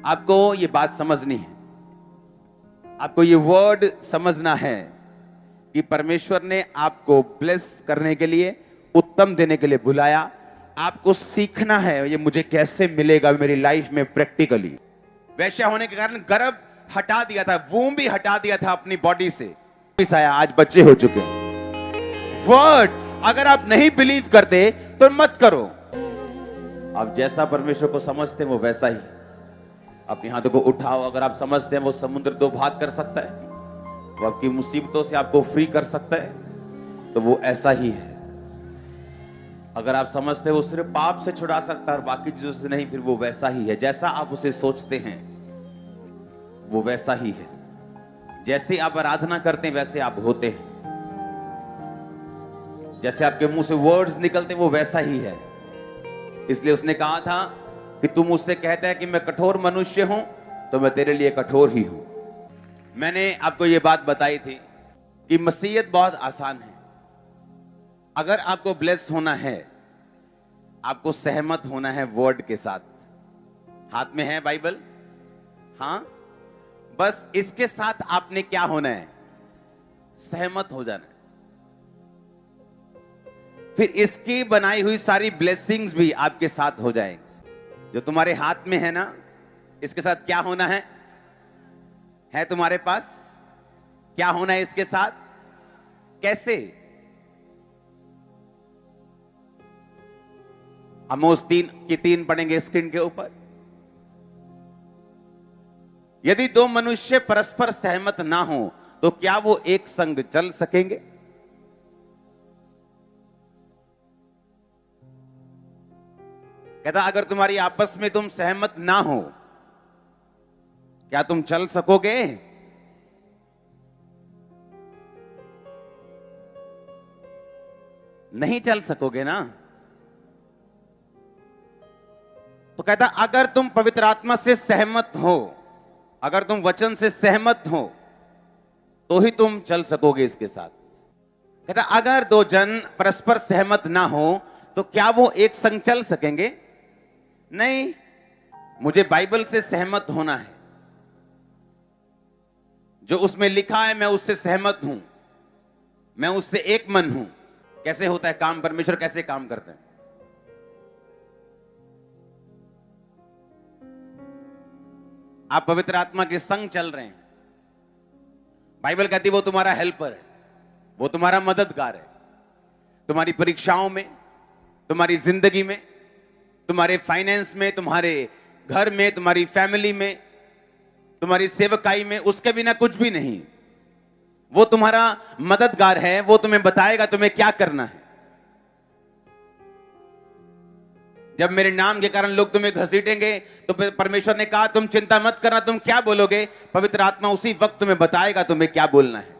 आपको ये बात समझनी है, आपको ये वर्ड समझना है कि परमेश्वर ने आपको ब्लेस करने के लिए, उत्तम देने के लिए बुलाया। आपको सीखना है ये मुझे कैसे मिलेगा मेरी लाइफ में प्रैक्टिकली। वैश्या होने के कारण गर्भ हटा दिया था, वूम भी हटा दिया था अपनी बॉडी से, आया आज बच्चे हो चुके हैं। वर्ड अगर आप नहीं बिलीव करते तो मत करो। आप जैसा परमेश्वर को समझते हैं वो वैसा ही। अपने हाथों को उठाओ, अगर आप समझते हैं वो समुद्र दो भाग कर सकता है, वो आपकी मुसीबतों से आपको फ्री कर सकता है, तो वो ऐसा ही है। अगर आप समझते हैं वो सिर्फ पाप से छुड़ा सकता है और बाकी चीजों से नहीं, फिर वो वैसा ही है। जैसा आप उसे सोचते हैं वो वैसा ही है। जैसे आप आराधना करते हैं वैसे आप होते हैं। जैसे आपके मुंह से वर्ड्स निकलते हैं वो वैसा ही है। इसलिए उसने कहा था कि तू मुझसे कहता है कि मैं कठोर मनुष्य हूं, तो मैं तेरे लिए कठोर ही हूं। मैंने आपको यह बात बताई थी कि मसीहत बहुत आसान है। अगर आपको ब्लेस होना है, आपको सहमत होना है वर्ड के साथ। हाथ में है बाइबल, हां, बस इसके साथ आपने क्या होना है, सहमत हो जाना है। फिर इसकी बनाई हुई सारी ब्लेसिंग्स भी आपके साथ हो जाएंगे। जो तुम्हारे हाथ में है ना, इसके साथ क्या होना है तुम्हारे पास क्या होना है इसके साथ? कैसे? आमोस 3:3 पढ़ेंगे स्क्रीन के ऊपर। यदि दो मनुष्य परस्पर सहमत ना हो तो क्या वो एक संग चल सकेंगे? कहता अगर तुम्हारी आपस में तुम सहमत ना हो, क्या तुम चल सकोगे? नहीं चल सकोगे ना। तो कहता अगर तुम पवित्र आत्मा से सहमत हो, अगर तुम वचन से सहमत हो, तो ही तुम चल सकोगे इसके साथ। कहता अगर दो जन परस्पर सहमत ना हो तो क्या वो एक संग चल सकेंगे? नहीं, मुझे बाइबल से सहमत होना है। जो उसमें लिखा है मैं उससे सहमत हूं, मैं उससे एक मन हूं। कैसे होता है काम? परमेश्वर कैसे काम करते हैं? आप पवित्र आत्मा के संग चल रहे हैं। बाइबल कहती है वो तुम्हारा हेल्पर है, वो तुम्हारा मददगार है। तुम्हारी परीक्षाओं में, तुम्हारी जिंदगी में, तुम्हारे फाइनेंस में, तुम्हारे घर में, तुम्हारी फैमिली में, तुम्हारी सेवकाई में, उसके बिना कुछ भी नहीं। वो तुम्हारा मददगार है, वो तुम्हें बताएगा तुम्हें क्या करना है। जब मेरे नाम के कारण लोग तुम्हें घसीटेंगे तो परमेश्वर ने कहा तुम चिंता मत करना, तुम क्या बोलोगे? पवित्र आत्मा उसी वक्त तुम्हें बताएगा तुम्हें क्या बोलना है,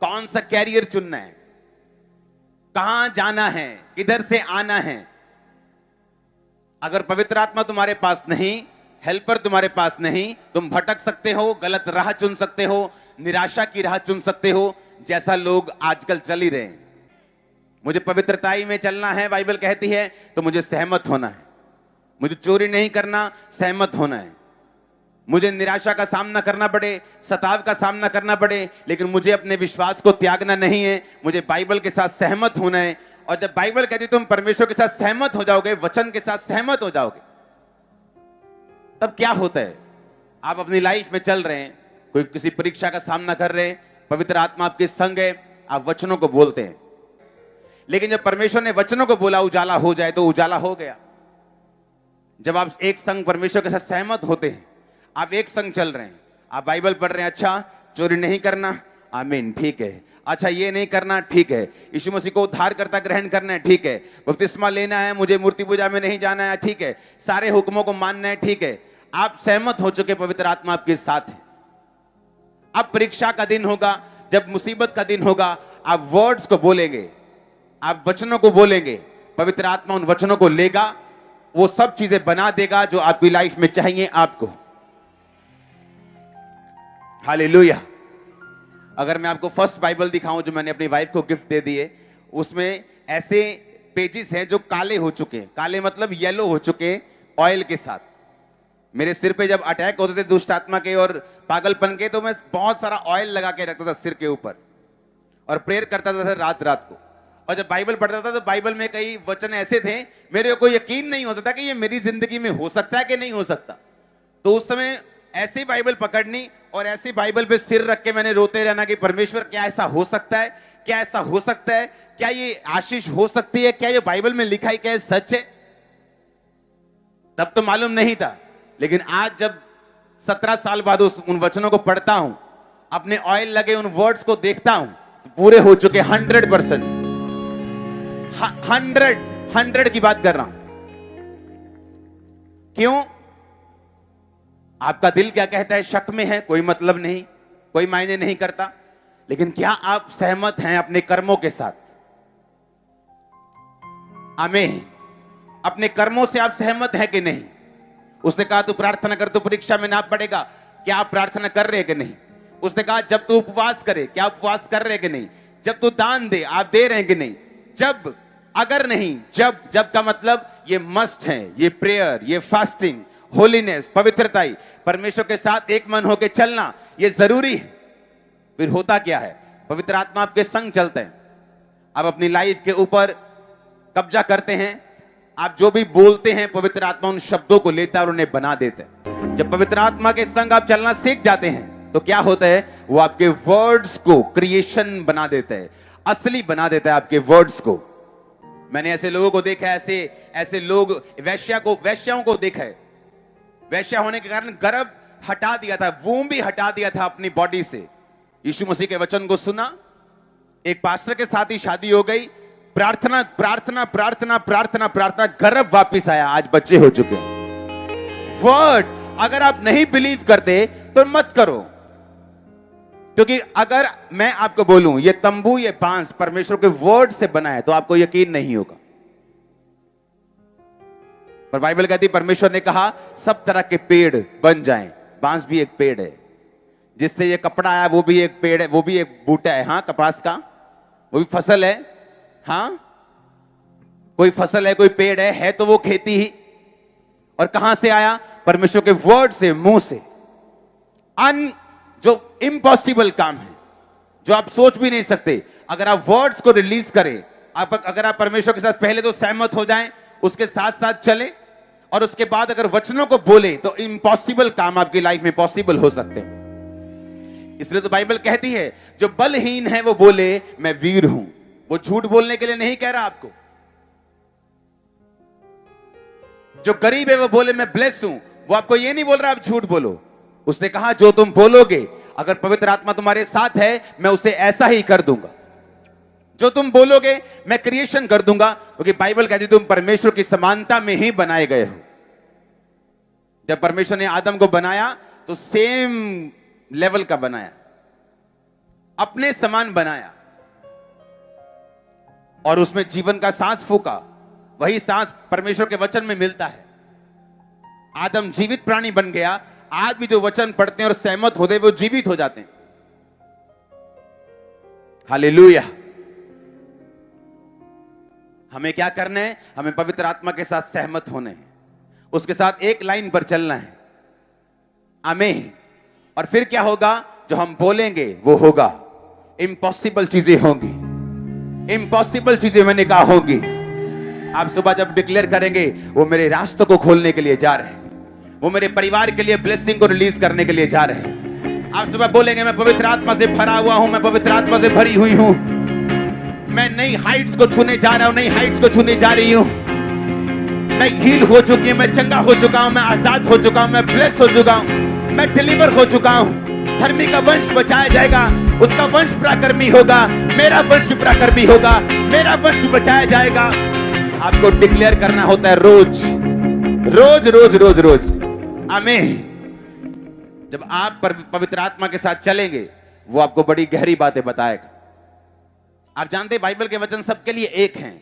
कौन सा कैरियर चुनना है, कहां जाना है, किधर से आना है। अगर पवित्र आत्मा तुम्हारे पास नहीं, हेल्पर तुम्हारे पास नहीं, तुम भटक सकते हो, गलत राह चुन सकते हो, निराशा की राह चुन सकते हो, जैसा लोग आजकल चल ही रहे हैं। मुझे पवित्रताई में चलना है, बाइबल कहती है, तो मुझे सहमत होना है। मुझे चोरी नहीं करना, सहमत होना है। मुझे निराशा का सामना करना पड़े, सताव का सामना करना पड़े, लेकिन मुझे अपने विश्वास को त्यागना नहीं है। मुझे बाइबल के साथ सहमत होना है। और जब बाइबल कहती है तुम परमेश्वर के साथ सहमत हो जाओगे, वचन के साथ सहमत हो जाओगे, तब क्या होता है? आप अपनी लाइफ में चल रहे हैं, कोई किसी परीक्षा का सामना कर रहे हैं, पवित्र आत्मा आपके संग है, आप वचनों को बोलते हैं। लेकिन जब परमेश्वर ने वचनों को बोला उजाला हो जाए, तो उजाला हो गया। जब आप एक संग परमेश्वर के साथ सहमत होते हैं, आप एक संग चल रहे हैं, आप बाइबल पढ़ रहे हैं, अच्छा चोरी नहीं करना, आमीन, ठीक है। अच्छा ये नहीं करना, ठीक है। यीशु मसीह को उद्धारकर्ता ग्रहण करना है, ठीक है। बपतिस्मा लेना है, मुझे मूर्ति पूजा में नहीं जाना है, ठीक है। सारे हुक्मों को मानना है, ठीक है। आप सहमत हो चुके, पवित्र आत्मा आपके साथ है। अब परीक्षा का दिन होगा, जब मुसीबत का दिन होगा, आप वर्ड्स को बोलेंगे, आप वचनों को बोलेंगे, पवित्र आत्मा उन वचनों को लेगा, वो सब चीजें बना देगा जो आपकी लाइफ में चाहिए आपको। हालेलुया। अगर मैं आपको फर्स्ट बाइबल दिखाऊं जो मैंने अपनी वाइफ को गिफ्ट दे दी है, उसमें ऐसे पेजेस हैं जो काले हो चुके हैं। काले मतलब येलो हो चुके हैं, ऑयल के साथ। मेरे सिर पे जब अटैक होते थे दुष्ट आत्मा के और पागलपन के, तो मैं बहुत सारा ऑयल लगा के रखता था सिर के ऊपर और प्रेयर करता था रात रात को। और जब बाइबल पढ़ता था तो बाइबल में कई वचन ऐसे थे, मेरे को यकीन नहीं होता था कि ये मेरी जिंदगी में हो सकता है कि नहीं हो सकता। तो उस समय ऐसी बाइबल पकड़नी और ऐसी बाइबल पे सिर रख के मैंने रोते रहना कि परमेश्वर क्या ऐसा हो सकता है, क्या ऐसा हो सकता है, क्या ये आशीष हो सकती है, क्या ये बाइबल में लिखा है क्या सच है। तब तो मालूम नहीं था, लेकिन आज जब 17 साल बाद उन वचनों को पढ़ता हूं, अपने ऑयल लगे उन वर्ड्स को देखता हूं, तो पूरे हो चुके 100%। 100 की बात कर रहा हूं। क्यों? आपका दिल क्या कहता है शक में है, कोई मतलब नहीं, कोई मायने नहीं करता। लेकिन क्या आप सहमत हैं अपने कर्मों के साथ? आमीन। अपने कर्मों से आप सहमत हैं कि नहीं? उसने कहा तू प्रार्थना कर तो परीक्षा में ना पड़ेगा, क्या आप प्रार्थना कर रहे हैं कि नहीं? उसने कहा जब तू उपवास करे, क्या उपवास कर रहे हैं कि नहीं? जब तू दान दे, आप दे रहे हैं कि नहीं? जब, अगर नहीं, जब का मतलब ये मस्ट है, ये प्रेयर, ये फास्टिंग, होलीनेस, पवित्रता, परमेश्वर के साथ एक मन होकर चलना, ये जरूरी है। फिर होता क्या है? पवित्र आत्मा आपके संग चलते हैं, आप अपनी लाइफ के ऊपर कब्जा करते हैं। आप जो भी बोलते हैं पवित्र आत्मा उन शब्दों को लेता है और उन्हें बना देता है। जब पवित्र आत्मा के संग आप चलना सीख जाते हैं तो क्या होता है? वो आपके वर्ड्स को क्रिएशन बना देता है, असली बना देता है आपके वर्ड्स को। मैंने ऐसे लोगों को देखा है, ऐसे लोग वैश्याओं को देखा है। वैश्या होने के कारण गर्भ हटा दिया था, वूम भी हटा दिया था अपनी बॉडी से। यीशु मसीह के वचन को सुना, एक पास्टर के साथ ही शादी हो गई, प्रार्थना प्रार्थना प्रार्थना प्रार्थना प्रार्थना, गर्भ वापिस आया, आज बच्चे हो चुके हैं। वर्ड अगर आप नहीं बिलीव करते तो मत करो, क्योंकि अगर मैं आपको बोलूं ये तंबू, ये बांस परमेश्वर के वर्ड से बना है, तो आपको यकीन नहीं होगा। पर बाइबल कहती परमेश्वर ने कहा सब तरह के पेड़ बन जाएं, बांस भी एक पेड़ है। जिससे ये कपड़ा आया वो भी एक पेड़ है, वो भी एक बूटा है, हाँ, कपास का, वो भी फसल है, हाँ, कोई फसल है, कोई पेड़ है तो वो खेती ही। और कहां से आया? परमेश्वर के वर्ड से, मुंह से। जो इम्पॉसिबल काम है, जो आप सोच भी नहीं सकते, अगर आप वर्ड्स को रिलीज करें, अगर आप परमेश्वर के साथ पहले तो सहमत हो जाएं, उसके साथ साथ चले, और उसके बाद अगर वचनों को बोले, तो इम्पॉसिबल काम आपकी लाइफ में पॉसिबल हो सकते हैं। इसलिए तो बाइबल कहती है जो बलहीन है वो बोले मैं वीर हूं। वो झूठ बोलने के लिए नहीं कह रहा आपको। जो गरीब है वो बोले मैं ब्लेस हूं, वो आपको ये नहीं बोल रहा आप झूठ बोलो। उसने कहा जो तुम बोलोगे, अगर पवित्र आत्मा तुम्हारे साथ है, मैं उसे ऐसा ही कर दूंगा। जो तुम बोलोगे मैं क्रिएशन कर दूंगा, क्योंकि बाइबल कहती तुम परमेश्वर की समानता में ही बनाए गए हो। जब परमेश्वर ने आदम को बनाया तो सेम लेवल का बनाया, अपने समान बनाया, और उसमें जीवन का सांस फूका। वही सांस परमेश्वर के वचन में मिलता है। आदम जीवित प्राणी बन गया। आज भी जो वचन पढ़ते हैं और सहमत होते हैं वो जीवित हो जाते हैं। हालेलुया। हमें क्या करना है? हमें पवित्र आत्मा के साथ सहमत होने हैं, उसके साथ एक लाइन पर चलना है। आमीन। और फिर क्या होगा? जो हम बोलेंगे वो होगा। इम्पॉसिबल चीजें होंगी, इम्पॉसिबल चीजें मैंने कहा होंगी। आप सुबह जब डिक्लेयर करेंगे वो मेरे रास्तों को खोलने के लिए जा रहे हैं, वो मेरे परिवार के लिए ब्लेसिंग को रिलीज करने के लिए जा रहे हैं। आप सुबह बोलेंगे मैं पवित्र आत्मा से भरा हुआ हूं, मैं पवित्र आत्मा से भरी हुई हूं, मैं नई हाइट्स को छूने जा रहा हूं, नई हाइट्स को छूने जा रही हूं, मैं हील हो चुकी हूं, मैं चंगा हो चुका हूं, मैं आजाद हो चुका हूं, मैं ब्लेस हो चुका हूं, मैं डिलीवर हो चुका हूं। धर्मी का वंश बचाया जाएगा, उसका वंश पराक्रमी होगा, मेरा वंश भी पराक्रमी होगा, मेरा वंश भी बचाया जाएगा। आपको डिक्लेयर करना होता है रोज रोज रोज रोज रोज। आमीन। जब आप पवित्र आत्मा के साथ चलेंगे वो आपको बड़ी गहरी बातें बताएगा। आप जानते हैं बाइबल के वचन सबके लिए एक हैं,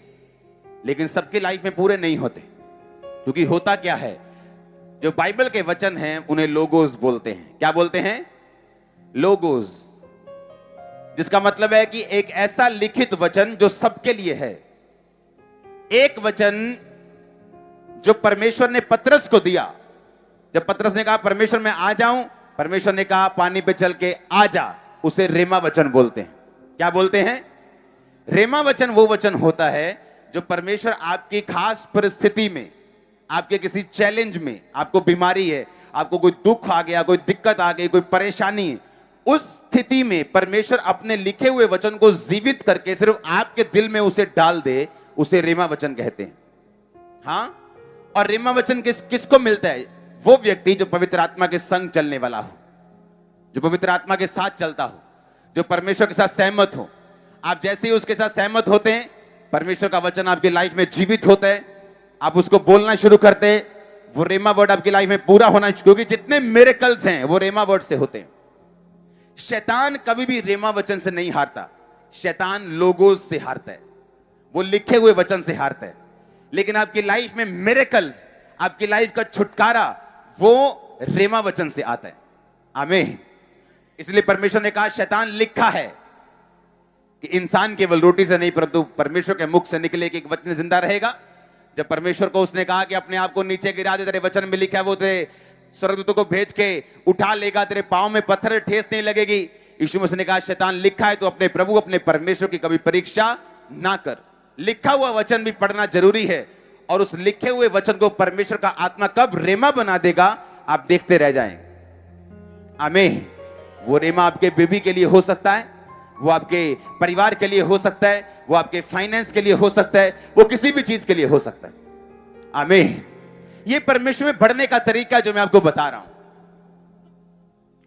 लेकिन सबकी लाइफ में पूरे नहीं होते। क्योंकि होता क्या है, जो बाइबल के वचन हैं उन्हें लोगोस बोलते हैं। क्या बोलते हैं? लोगोस, जिसका मतलब है कि एक ऐसा लिखित वचन जो सबके लिए है। एक वचन जो परमेश्वर ने पतरस को दिया। जब पतरस ने कहा परमेश्वर मैं आ जाऊं, परमेश्वर ने कहा पानी पे चल के आ जा, उसे रेमा वचन बोलते हैं। क्या बोलते हैं? रेमा वचन वो वचन होता है जो परमेश्वर आपकी खास परिस्थिति में, आपके किसी चैलेंज में, आपको बीमारी है, आपको कोई दुख आ गया, कोई दिक्कत आ गई, कोई परेशानी है, उस स्थिति में परमेश्वर अपने लिखे हुए वचन को जीवित करके सिर्फ आपके दिल में उसे डाल दे, उसे रेमा वचन कहते हैं। हाँ, और रेमा वचन किसको मिलता है? वो व्यक्ति जो पवित्र आत्मा के संग चलने वाला हो, जो पवित्र आत्मा के साथ चलता हो, जो परमेश्वर के साथ सहमत हो। आप जैसे ही उसके साथ सहमत होते हैं, परमेश्वर का वचन आपकी लाइफ में जीवित होता है, आप उसको बोलना शुरू करते हैं, वो रेमा वर्ड आपकी लाइफ में पूरा होना, क्योंकि जितने मिरेकल्स हैं वो रेमा वर्ड से होते हैं। शैतान कभी भी रेमा वचन से नहीं हारता, शैतान लोगोस से हारता है, वो लिखे हुए वचन से हारता है। लेकिन आपकी लाइफ में मिरेकल्स, आपकी लाइफ का छुटकारा वो रेमा वचन से आता है। आमीन। इसलिए परमेश्वर ने कहा शैतान लिखा है कि इंसान केवल रोटी से नहीं परंतु परमेश्वर के मुख से निकले एक वचन जिंदा रहेगा। जब परमेश्वर को उसने कहा कि अपने आप को नीचे गिरा दे, तेरे वचन में लिखा है वो तेरे स्वर्गदूतों को भेज के उठा लेगा, तेरे पांव में पत्थर ठेस नहीं लगेगी। यीशु मसीह ने कहा शैतान लिखा है तो अपने प्रभु अपने परमेश्वर की कभी परीक्षा ना कर। लिखा हुआ वचन भी पढ़ना जरूरी है, और उस लिखे हुए वचन को परमेश्वर का आत्मा कब रेमा बना देगा आप देखते रह जाएंगे। आमीन। वो रेमा आपके बेबी के लिए हो सकता है, वो आपके परिवार के लिए हो सकता है, वो आपके फाइनेंस के लिए हो सकता है, वो किसी भी चीज के लिए हो सकता है। आमीन। ये परमेश्वर में बढ़ने का तरीका जो मैं आपको बता रहा हूं।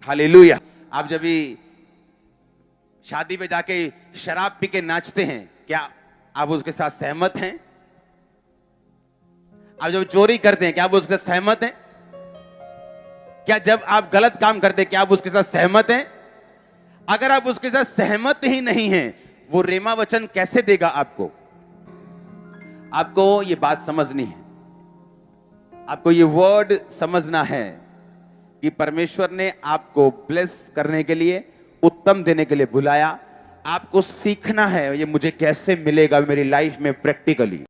हालेलुया। आप जब भी शादी में जाके शराब पी के नाचते हैं, क्या आप उसके साथ सहमत हैं? आप जब चोरी करते हैं क्या आप उसके साथ सहमत हैं? क्या जब आप गलत काम करते हैं क्या आप उसके साथ सहमत हैं? अगर आप उसके साथ सहमत ही नहीं हैं, वो रेमा वचन कैसे देगा आपको? आपको ये बात समझनी है, आपको ये वर्ड समझना है कि परमेश्वर ने आपको ब्लेस करने के लिए, उत्तम देने के लिए बुलाया। आपको सीखना है ये मुझे कैसे मिलेगा मेरी लाइफ में प्रैक्टिकली।